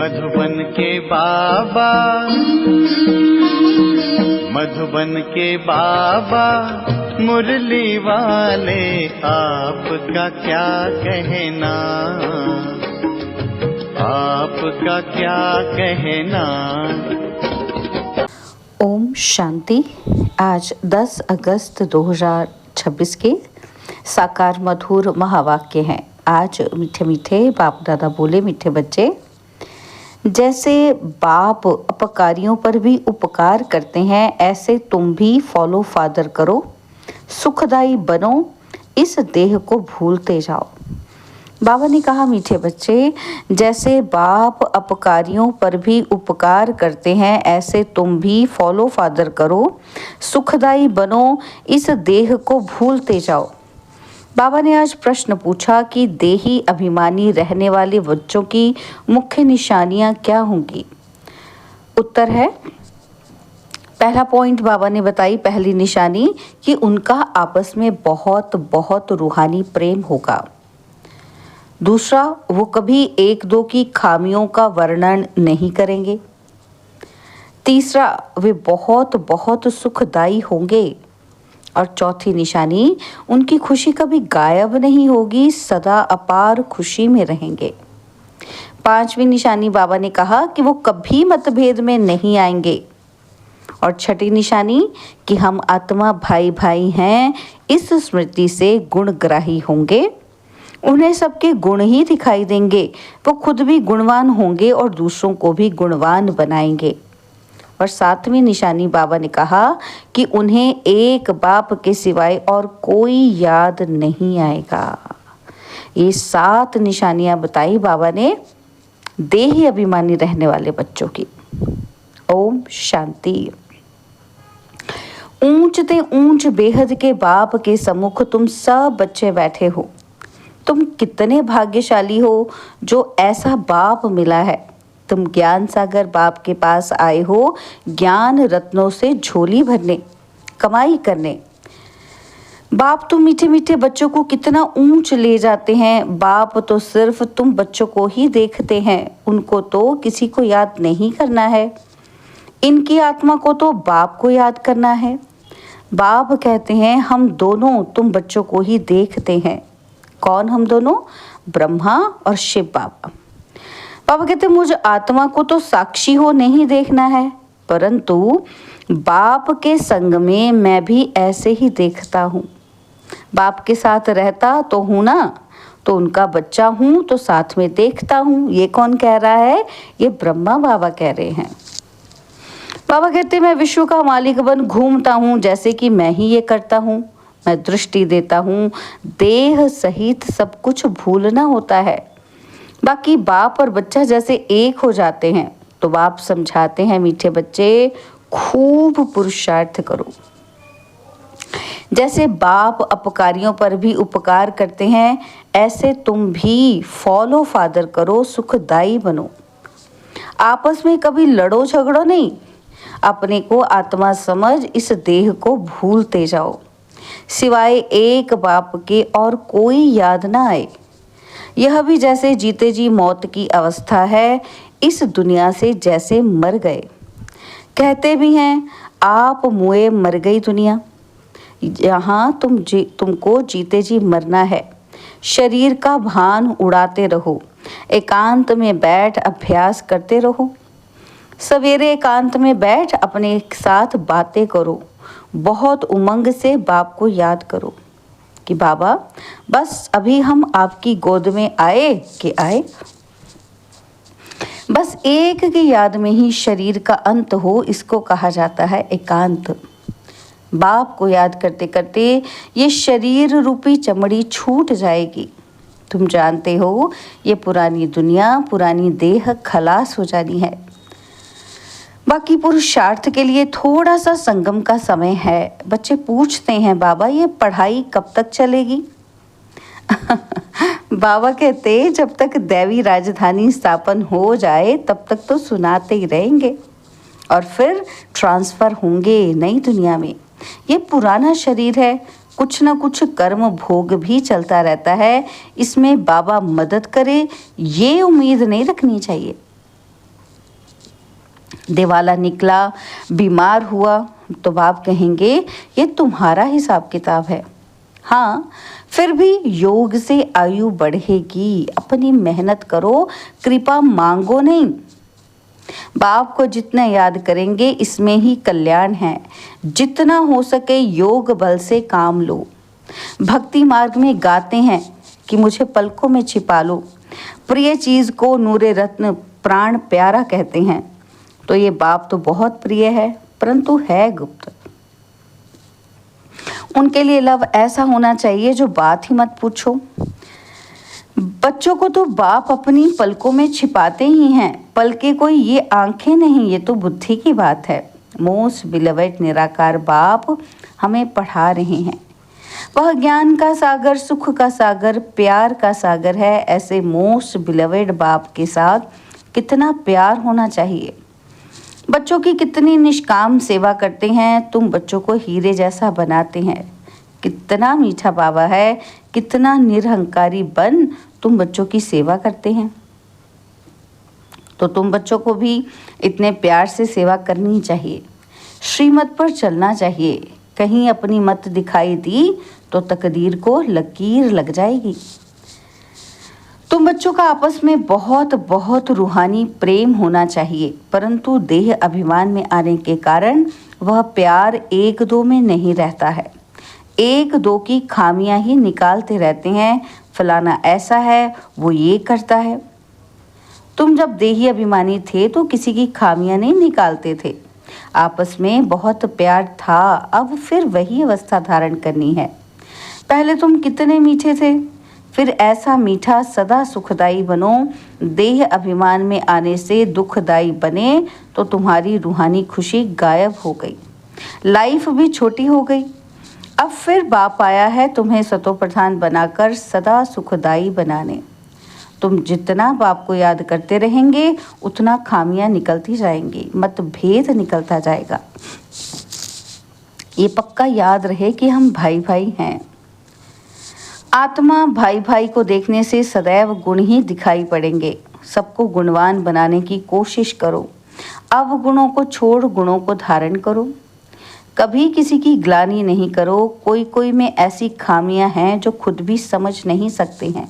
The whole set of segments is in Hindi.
मधुबन के बाबा, मधुबन के बाबा मुरली वाले, आपका क्या कहना, आपका क्या कहना। ओम शांति। आज 10 अगस्त 2026 के साकार मधुर महावाक्य हैं। आज मीठे मीठे बाप दादा बोले, मीठे बच्चे, जैसे बाप अपकारियों पर भी उपकार करते हैं, ऐसे तुम भी फॉलो फादर करो, सुखदाई बनो, इस देह को भूलते जाओ। बाबा ने कहा, मीठे बच्चे, जैसे बाप अपकारियों पर भी उपकार करते हैं, ऐसे तुम भी फॉलो फादर करो, सुखदाई बनो, इस देह को भूलते जाओ। बाबा ने आज प्रश्न पूछा कि देही अभिमानी रहने वाले बच्चों की मुख्य निशानियां क्या होंगी। उत्तर है, पहला पॉइंट बाबा ने बताई, पहली निशानी कि उनका आपस में बहुत बहुत रूहानी प्रेम होगा। दूसरा, वो कभी एक दो की खामियों का वर्णन नहीं करेंगे। तीसरा, वे बहुत बहुत सुखदाई होंगे। और चौथी निशानी, उनकी खुशी कभी गायब नहीं होगी, सदा अपार खुशी में रहेंगे। पांचवी निशानी बाबा ने कहा कि वो कभी मतभेद में नहीं आएंगे। और छठी निशानी कि हम आत्मा भाई भाई हैं, इस स्मृति से गुणग्राही होंगे। उन्हें सबके गुण ही दिखाई देंगे, वो खुद भी गुणवान होंगे और दूसरों को भी गुणवान बनाएंगे। और सातवीं निशानी बाबा ने कहा कि उन्हें एक बाप के सिवाय और कोई याद नहीं आएगा। ये 7 निशानियां बताई बाबा ने देही अभिमानी रहने वाले बच्चों की। ओम शांति। ऊंचते ऊंच बेहद के बाप के सम्मुख तुम सब बच्चे बैठे हो। तुम कितने भाग्यशाली हो जो ऐसा बाप मिला है। तुम ज्ञान सागर बाप के पास आए हो, ज्ञान रत्नों से झोली भरने, कमाई करने। बाप तो मीठे मीठे बच्चों को कितना ऊंच ले जाते हैं। बाप तो सिर्फ तुम बच्चों को ही देखते हैं, उनको तो किसी को याद नहीं करना है। इनकी आत्मा को तो बाप को याद करना है। बाप कहते हैं, हम दोनों तुम बच्चों को ही देखते हैं। कौन हम दोनों? ब्रह्मा और शिव बाबा। बाबा कहते, मुझ आत्मा को तो साक्षी हो नहीं देखना है, परंतु बाप के संग में मैं भी ऐसे ही देखता हूँ। बाप के साथ रहता तो हूँ ना, तो उनका बच्चा हूँ तो साथ में देखता हूँ। ये कौन कह रहा है? ये ब्रह्मा बाबा कह रहे हैं। बाबा कहते, मैं विश्व का मालिक बन घूमता हूँ, जैसे कि मैं ही ये करता हूँ। मैं दृष्टि देता हूँ, देह सहित सब कुछ भूलना होता है। बाकी बाप और बच्चा जैसे एक हो जाते हैं। तो बाप समझाते हैं, मीठे बच्चे, खूब पुरुषार्थ करो। जैसे बाप अपकारियों पर भी उपकार करते हैं, ऐसे तुम भी फॉलो फादर करो, सुखदाई बनो। आपस में कभी लड़ो झगड़ो नहीं, अपने को आत्मा समझ इस देह को भूलते जाओ। सिवाय एक बाप के और कोई याद ना आए। यह भी जैसे जीते जी मौत की अवस्था है, इस दुनिया से जैसे मर गए। कहते भी हैं, आप मुए मर गई दुनिया। यहाँ तुमको जीते जी मरना है। शरीर का भान उड़ाते रहो, एकांत में बैठ अभ्यास करते रहो। सवेरे एकांत में बैठ अपने साथ बातें करो, बहुत उमंग से बाप को याद करो कि बाबा, बस अभी हम आपकी गोद में आए कि आए। बस एक की याद में ही शरीर का अंत हो, इसको कहा जाता है एकांत। बाप को याद करते करते ये शरीर रूपी चमड़ी छूट जाएगी। तुम जानते हो, ये पुरानी दुनिया, पुरानी देह खलास हो जानी है। बाकी पुरुषार्थ के लिए थोड़ा सा संगम का समय है। बच्चे पूछते हैं, बाबा ये पढ़ाई कब तक चलेगी? बाबा कहते, जब तक दैवी राजधानी स्थापन हो जाए तब तक तो सुनाते ही रहेंगे, और फिर ट्रांसफर होंगे नई दुनिया में। ये पुराना शरीर है, कुछ ना कुछ कर्म भोग भी चलता रहता है। इसमें बाबा मदद करे, ये उम्मीद नहीं रखनी चाहिए। दिवाला निकला, बीमार हुआ, तो बाप कहेंगे ये तुम्हारा हिसाब किताब है। हाँ, फिर भी योग से आयु बढ़ेगी। अपनी मेहनत करो, कृपा मांगो नहीं। बाप को जितना याद करेंगे इसमें ही कल्याण है। जितना हो सके योग बल से काम लो। भक्ति मार्ग में गाते हैं कि मुझे पलकों में छिपा लो। प्रिय चीज़ को नूरे रत्न प्राण प्यारा कहते हैं। तो ये बाप तो बहुत प्रिय है, परंतु है गुप्त। उनके लिए लव ऐसा होना चाहिए जो बात ही मत पूछो। बच्चों को तो बाप अपनी पलकों में छिपाते ही हैं। पलके कोई ये आंखें नहीं, ये तो बुद्धि की बात है। मोस्ट बिलवेड निराकार बाप हमें पढ़ा रहे हैं। वह ज्ञान का सागर, सुख का सागर, प्यार का सागर है। ऐसे मोस्ट बिलवेड बाप के साथ कितना प्यार होना चाहिए। बच्चों की कितनी निष्काम सेवा करते हैं। तुम बच्चों को हीरे जैसा बनाते हैं। कितना मीठा बाबा है, कितना निरहंकारी बन तुम बच्चों की सेवा करते हैं। तो तुम बच्चों को भी इतने प्यार से सेवा करनी चाहिए। श्रीमत पर चलना चाहिए। कहीं अपनी मत दिखाई दी तो तकदीर को लकीर लग जाएगी। तुम बच्चों का आपस में बहुत बहुत रूहानी प्रेम होना चाहिए, परंतु देह अभिमान में आने के कारण वह प्यार एक दो में नहीं रहता है। एक दो की खामियां ही निकालते रहते हैं। फलाना ऐसा है, वो ये करता है। तुम जब देही अभिमानी थे तो किसी की खामियां नहीं निकालते थे। आपस में बहुत प्यार था। अब फिर वही अवस्था धारण करनी है। पहले तुम कितने मीठे थे, फिर ऐसा मीठा सदा सुखदाई बनो। देह अभिमान में आने से दुखदाई बने तो तुम्हारी रूहानी खुशी गायब हो गई, लाइफ भी छोटी हो गई। अब फिर बाप आया है तुम्हें सतो प्रधान बनाकर सदा सुखदाई बनाने। तुम जितना बाप को याद करते रहेंगे उतना खामियां निकलती जाएंगी, मतभेद निकलता जाएगा। ये पक्का याद रहे कि हम भाई भाई हैं। आत्मा भाई भाई को देखने से सदैव गुण ही दिखाई पड़ेंगे। सबको गुणवान बनाने की कोशिश करो। अवगुणों को छोड़ गुणों को धारण करो। कभी किसी की ग्लानि नहीं करो। कोई कोई में ऐसी खामियां हैं जो खुद भी समझ नहीं सकते हैं।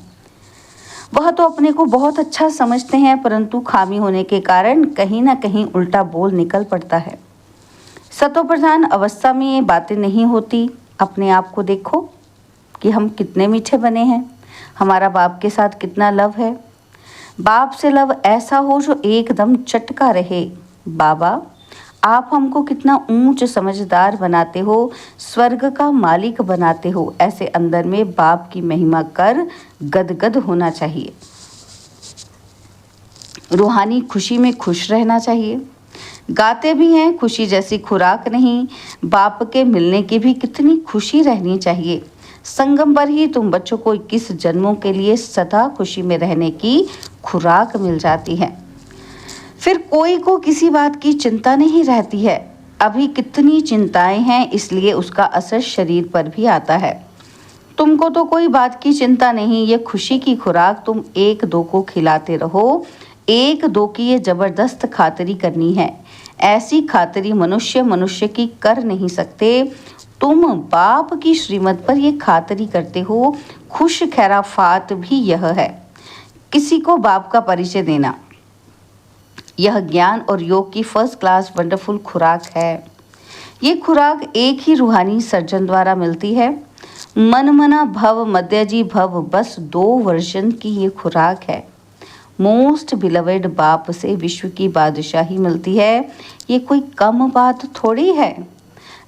वह तो अपने को बहुत अच्छा समझते हैं, परंतु खामी होने के कारण कहीं ना कहीं उल्टा बोल निकल पड़ता है। सतो प्रधान अवस्था में ये बातें नहीं होती। अपने आप को देखो कि हम कितने मीठे बने हैं। हमारा बाप के साथ कितना लव है। बाप से लव ऐसा हो जो एकदम चटका रहे। बाबा, आप हमको कितना ऊंच समझदार बनाते हो, स्वर्ग का मालिक बनाते हो। ऐसे अंदर में बाप की महिमा कर गदगद होना चाहिए। रूहानी खुशी में खुश रहना चाहिए। गाते भी हैं खुशी जैसी खुराक नहीं। बाप के मिलने की भी कितनी खुशी रहनी चाहिए। संगम पर ही तुम बच्चों को 21 जन्मों के लिए सदा खुशी में रहने की खुराक मिल जाती है। फिर कोई को किसी बात की चिंता नहीं रहती है। अभी कितनी चिंताएं हैं, इसलिए उसका असर शरीर पर भी आता है। तुमको तो कोई बात की चिंता नहीं। ये खुशी की खुराक तुम एक दो को खिलाते रहो। एक दो की ये जबरदस्त खातिरी करनी है। ऐसी खातिरी मनुष्य की कर नहीं सकते। तुम बाप की श्रीमत पर ये खातिरी करते हो। खुश खैराफात भी यह है, किसी को बाप का परिचय देना। यह ज्ञान और योग की फर्स्ट क्लास वंडरफुल खुराक है। ये खुराक एक ही रूहानी सर्जन द्वारा मिलती है। मन मना भव मध्यजी भव, बस 2 वर्जन की ये खुराक है। मोस्ट बिलवेड बाप से विश्व की बादशाही मिलती है। ये कोई कम बात थोड़ी है।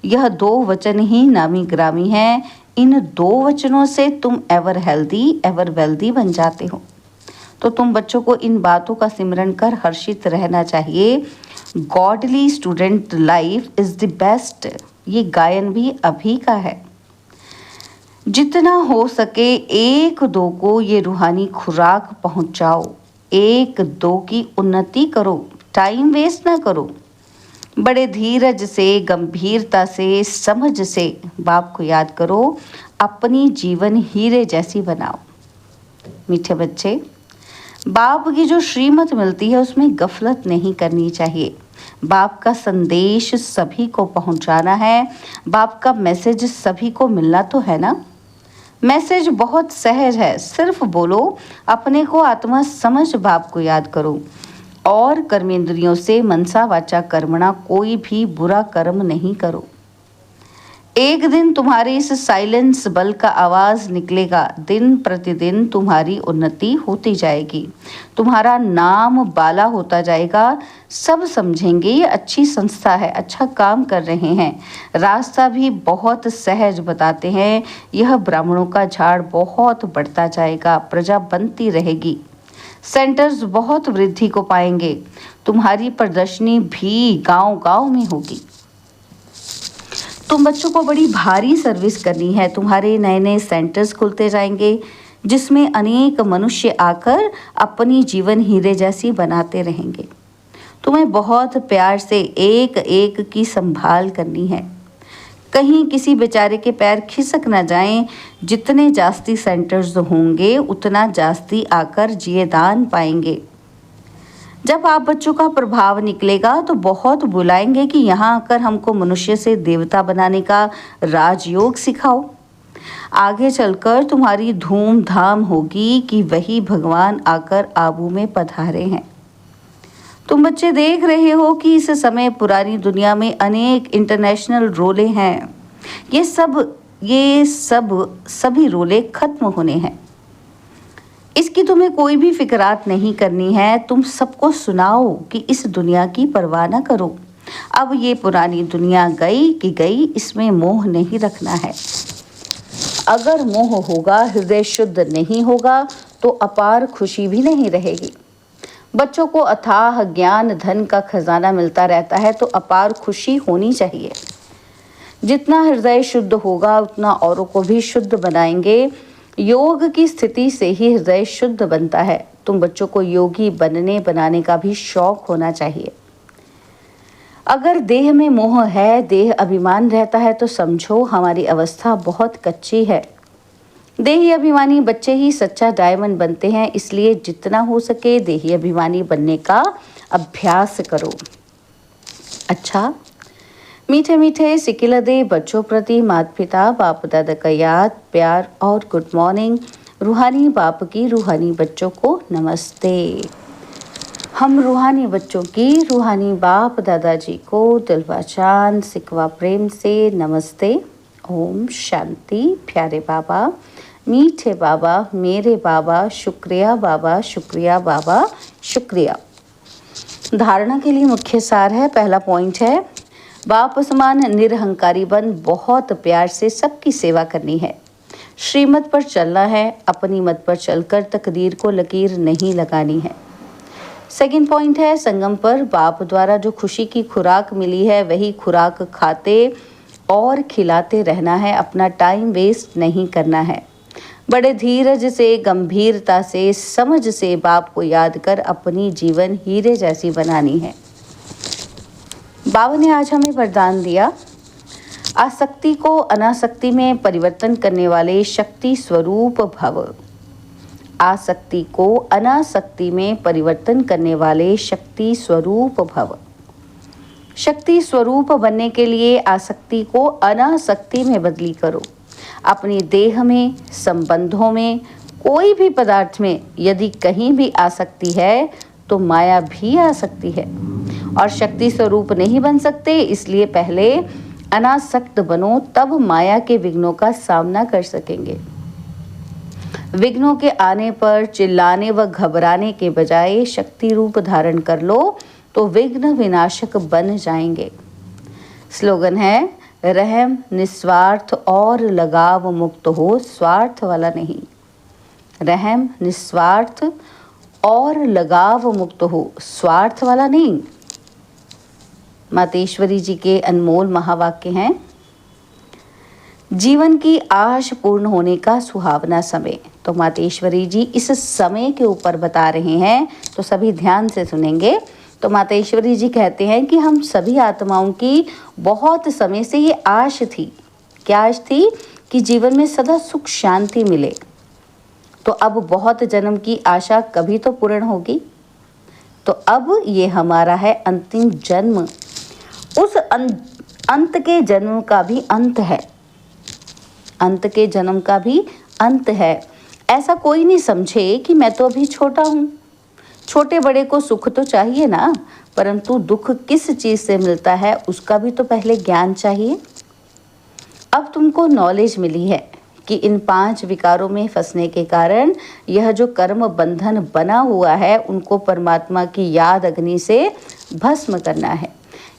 यह 2 वचन ही नामी ग्रामी है। इन 2 वचनों से तुम एवर हेल्दी एवर वेल्दी बन जाते हो। तो तुम बच्चों को इन बातों का सिमरन कर हर्षित रहना चाहिए। Godly student life is the best. ये गायन भी अभी का है। जितना हो सके एक दो को ये रूहानी खुराक पहुंचाओ। एक दो की उन्नति करो, टाइम वेस्ट ना करो। बड़े धीरज से, गंभीरता से, समझ से बाप को याद करो। अपनी जीवन हीरे जैसी बनाओ। मीठे बच्चे, बाप की जो श्रीमत मिलती है उसमें गफलत नहीं करनी चाहिए। बाप का संदेश सभी को पहुंचाना है। बाप का मैसेज सभी को मिलना तो है ना। मैसेज बहुत सहज है, सिर्फ बोलो, अपने को आत्मा समझ बाप को याद करो और कर्मेंद्रियों से मनसा वाचा कर्मणा कोई भी बुरा कर्म नहीं करो। एक दिन तुम्हारे इस साइलेंस बल का आवाज निकलेगा। दिन प्रतिदिन तुम्हारी उन्नति होती जाएगी, तुम्हारा नाम बाला होता जाएगा। सब समझेंगे ये अच्छी संस्था है, अच्छा काम कर रहे हैं। रास्ता भी बहुत सहज बताते हैं। यह ब्राह्मणों का झाड़ बहुत बढ़ता जाएगा, प्रजा बनती रहेगी, सेंटर्स बहुत वृद्धि को पाएंगे। तुम्हारी प्रदर्शनी भी गांव-गांव में होगी। तुम बच्चों को बड़ी भारी सर्विस करनी है। तुम्हारे नए नए सेंटर्स खुलते जाएंगे जिसमें अनेक मनुष्य आकर अपनी जीवन हीरे जैसी बनाते रहेंगे। तुम्हें बहुत प्यार से एक एक की संभाल करनी है, कहीं किसी बेचारे के पैर खिसक ना जाएं। जितने जास्ती सेंटर्स होंगे उतना जास्ती आकर जिए दान पाएंगे। जब आप बच्चों का प्रभाव निकलेगा तो बहुत बुलाएंगे कि यहाँ आकर हमको मनुष्य से देवता बनाने का राजयोग सिखाओ। आगे चलकर तुम्हारी धूमधाम होगी कि वही भगवान आकर आबू में पधारे हैं। तुम बच्चे देख रहे हो कि इस समय पुरानी दुनिया में अनेक इंटरनेशनल रोले हैं। ये सब सभी रोले खत्म होने हैं। इसकी तुम्हें कोई भी फिक्रात नहीं करनी है। तुम सबको सुनाओ कि इस दुनिया की परवाह न करो। अब ये पुरानी दुनिया गई कि गई, इसमें मोह नहीं रखना है। अगर मोह होगा, हृदय शुद्ध नहीं होगा तो अपार खुशी भी नहीं रहेगी। बच्चों को अथाह ज्ञान धन का खजाना मिलता रहता है तो अपार खुशी होनी चाहिए। जितना हृदय शुद्ध होगा उतना औरों को भी शुद्ध बनाएंगे। योग की स्थिति से ही हृदय शुद्ध बनता है। तुम बच्चों को योगी बनाने का भी शौक होना चाहिए। अगर देह में मोह है, देह अभिमान रहता है तो समझो हमारी अवस्था बहुत कच्ची है। देही अभिमानी बच्चे ही सच्चा डायमंड बनते हैं, इसलिए जितना हो सके देही अभिमानी बनने का अभ्यास करो। अच्छा, मीठे मीठे सिकिलदे बच्चों प्रति माता पिता बाप दादा का याद, प्यार और गुड मॉर्निंग। रूहानी बाप की रूहानी बच्चों को नमस्ते। हम रूहानी बच्चों की रूहानी बाप दादाजी को दिलवा चांद सिकवा प्रेम से नमस्ते। ओम शांति। प्यारे बाबा, मीठे बाबा, मेरे बाबा, शुक्रिया बाबा, शुक्रिया बाबा, शुक्रिया। धारणा के लिए मुख्य सार है। पहला पॉइंट है, बाप समान निरहंकारी बन बहुत प्यार से सबकी सेवा करनी है। श्रीमत पर चलना है, अपनी मत पर चलकर तकदीर को लकीर नहीं लगानी है। सेकंड पॉइंट है, संगम पर बाप द्वारा जो खुशी की खुराक मिली है वही खुराक खाते और खिलाते रहना है। अपना टाइम वेस्ट नहीं करना है। बड़े धीरज से, गंभीरता से, समझ से बाप को याद कर अपनी जीवन हीरे जैसी बनानी है। बाबा ने आज हमें वरदान दिया, आसक्ति को अनासक्ति में परिवर्तन करने वाले शक्ति स्वरूप भव। आसक्ति को अनासक्ति में परिवर्तन करने वाले शक्ति स्वरूप भव। शक्ति स्वरूप बनने के लिए आसक्ति को अनासक्ति में बदली करो। अपनी देह में, संबंधों में, कोई भी पदार्थ में यदि कहीं भी आसक्ति है तो माया भी आ सकती है और शक्ति स्वरूप नहीं बन सकते। इसलिए पहले अनासक्त बनो, तब माया के विघ्नों का सामना कर सकेंगे। विघ्नों के आने पर चिल्लाने व घबराने के बजाय शक्ति रूप धारण कर लो तो विघ्न विनाशक बन जाएंगे। स्लोगन है, रहम निस्वार्थ और लगाव मुक्त हो, स्वार्थ वाला नहीं। रहम निस्वार्थ और लगाव मुक्त हो, स्वार्थ वाला नहीं। मातेश्वरी जी के अनमोल महावाक्य हैं, जीवन की आश पूर्ण होने का सुहावना समय। तो मातेश्वरी जी इस समय के ऊपर बता रहे हैं, तो सभी ध्यान से सुनेंगे। तो मातेश्वरी जी कहते हैं कि हम सभी आत्माओं की बहुत समय से ये आश थी। क्या आश थी? कि जीवन में सदा सुख शांति मिले। तो अब बहुत जन्म की आशा कभी तो पूर्ण होगी। तो अब ये हमारा है अंतिम जन्म। उस अंत के जन्म का भी अंत है, अंत के जन्म का भी अंत है। ऐसा कोई नहीं समझे कि मैं तो अभी छोटा हूँ। छोटे बड़े को सुख तो चाहिए ना, परंतु दुख किस चीज़ से मिलता है उसका भी तो पहले ज्ञान चाहिए। अब तुमको नॉलेज मिली है कि इन 5 विकारों में फंसने के कारण यह जो कर्म बंधन बना हुआ है उनको परमात्मा की याद अग्नि से भस्म करना है।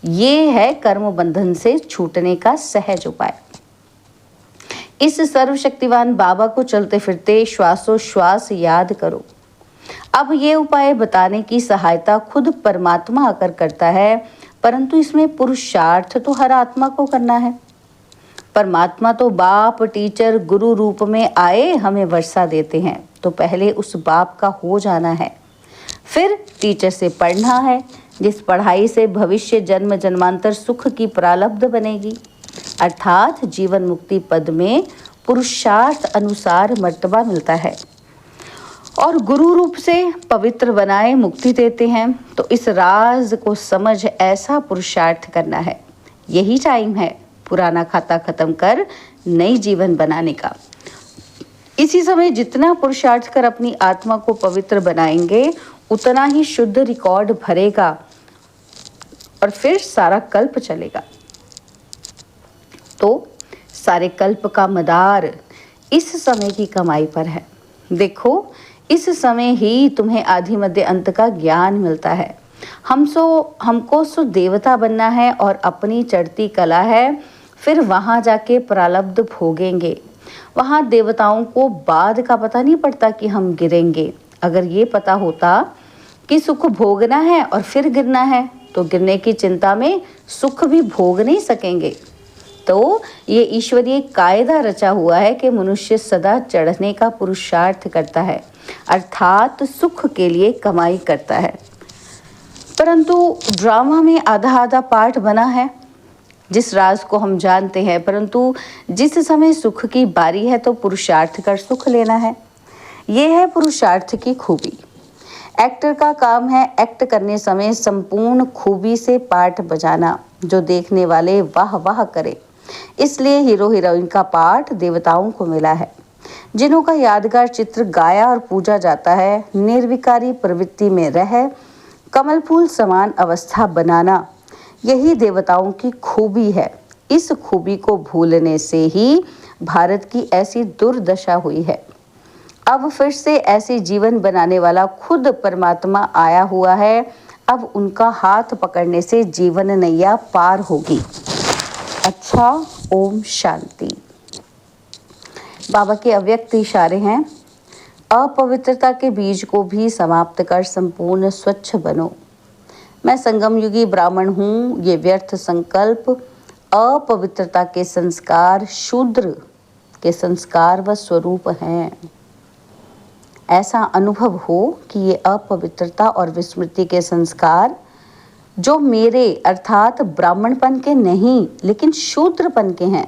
ये है कर्म बंधन से छूटने का सहज उपाय। इस सर्वशक्तिवान बाबा को चलते फिरते श्वासोश्वास याद करो। अब ये उपाय बताने की सहायता खुद परमात्मा आकर करता है, परंतु इसमें पुरुषार्थ तो हर आत्मा को करना है। परमात्मा तो बाप, टीचर, गुरु रूप में आए हमें वर्षा देते हैं, तो पहले उस बाप का हो जाना है। फिर टीचर से पढ़ना है, जिस पढ़ाई से भविष्य जन्म जन्मांतर सुख की प्रारब्ध बनेगी, अर्थात जीवन मुक्ति पद में पुरुषार्थ अनुसार मर्तबा मिलता है। और गुरु रूप से पवित्र बनाए मुक्ति देते हैं, तो इस राज को समझ ऐसा पुरुषार्थ करना है। यही टाइम है पुराना खाता खत्म कर नई जीवन बनाने का। इसी समय जितना पुरुषार्थ कर अपनी आत्मा को पवित्र बनाएंगे, उतना ही शुद्ध रिकॉर्ड भरेगा और फिर सारा कल्प चलेगा। तो सारे कल्प का मदार इस समय की कमाई पर है। देखो, इस समय ही तुम्हें आदि मध्य अंत का ज्ञान मिलता है। हमको सो देवता बनना है और अपनी चढ़ती कला है, फिर वहाँ जाके प्रारब्ध भोगेंगे। वहाँ देवताओं को बाद का पता नहीं पड़ता कि हम गिरेंगे। अगर ये पता होता कि सुख भोगना है और फिर गिरना है, तो गिरने की चिंता में सुख भी भोग नहीं सकेंगे। तो ये ईश्वरीय कायदा रचा हुआ है कि मनुष्य सदा चढ़ने का पुरुषार्थ करता है, अर्थात सुख के लिए कमाई करता है। परंतु ड्रामा में आधा आधा पार्ट बना है, जिस राज को हम जानते हैं, परंतु जिस समय सुख की बारी है तो पुरुषार्थ कर सुख लेना है। ये है पुरुषार्थ की खूबी। एक्टर का काम है एक्ट करने समय संपूर्ण खूबी से पार्ट बजाना, जो देखने वाले वाह वाह करे। इसलिए हीरो हीरोइन का पार्ट देवताओं को मिला है, जिन्हों का यादगार चित्र गाया और पूजा जाता है। निर्विकारी प्रवृत्ति में रह कमल फूल समान अवस्था बनाना, यही देवताओं की खूबी है। इस खूबी को भूलने से ही भारत की ऐसी दुर्दशा हुई है। अब फिर से ऐसे जीवन बनाने वाला खुद परमात्मा आया हुआ है। अब उनका हाथ पकड़ने से जीवन नैया पार होगी। अच्छा, ओम शांति। बाबा के अव्यक्त इशारे हैं, अपवित्रता के बीज को भी समाप्त कर संपूर्ण स्वच्छ बनो। मैं संगम युगी ब्राह्मण हूँ। ये व्यर्थ संकल्प अपवित्रता के संस्कार शूद्र के संस्कार व स्वरूप हैं। ऐसा अनुभव हो कि ये अपवित्रता और विस्मृति के संस्कार जो मेरे अर्थात ब्राह्मणपन के नहीं लेकिन शूद्रपन के हैं,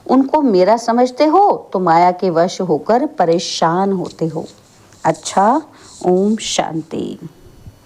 उनको मेरा समझते हो तो माया के वश होकर परेशान होते हो। अच्छा, ओम शांति।